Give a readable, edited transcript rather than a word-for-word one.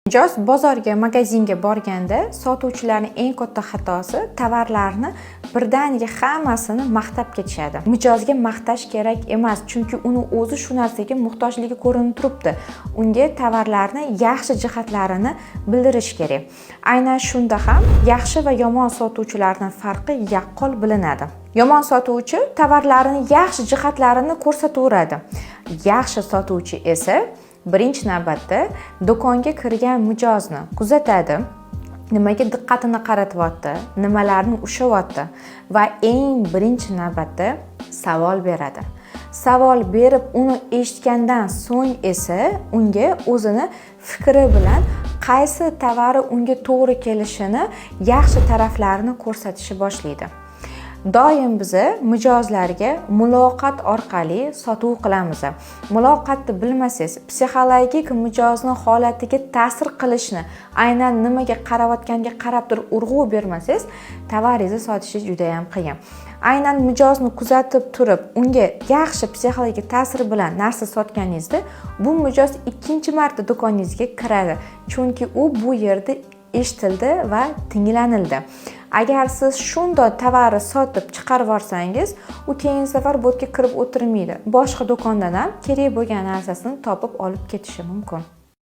Mijoz bozorga, magazinga borganda sotuvchilarning eng katta xatosi tovarlarni birdaniga hammasini maqtab ketishadi. Mijozga maqtash kerak emas, chunki uni o'zi shu narsaga muhtojligi ko'rinib turibdi. Unga tovarlarni yaxshi jihatlarini bildirish kerak. Aynan shunda ham yaxshi va yomon sotuvchilarning farqi yaqqol bilinadi. Yomon sotuvchi tovarlarning yaxshi jihatlarini ko'rsataveradi. Yaxshi sotuvchi esa birinchi navbatda do'konga kirgan mijozni kuzatadi, nimaga diqqatini qaratyapti, nimalarni ushlayapti va eng birinchi navbatda savol beradi. Savol berib, uni eshitgandan so'ng esa unga o'zini fikri bilan qaysi tovari unga to'g'ri kelishini, yaxshi taraflarini ko'rsatishni boshlaydi. Doim biz mijozlarga muloqot orqali sotuv qilamiz. Muloqotni bilmasangiz, psixologik mijozning holatiga ta'sir qilishni, aynan nimaga qarayotganiga qarab turib urg'u bermasangiz, tovaringizni sotishingiz juda ham qiyin. Aynan mijozni kuzatib turib, unga yaxshi psixologik ta'sir bilan narsa sotganingizda, bu mijoz ikkinchi marta do'koningizga kiradi, chunki u bu yerda eshitildi va tinglanildi. Agar siz shunday tovarni sotib chiqarib yorsangiz, u keyingi safar bu yerga kirib o'tirmaydi. Boshqa do'kondan ham kerak bo'lgan narsasini topib olib ketishi mumkin.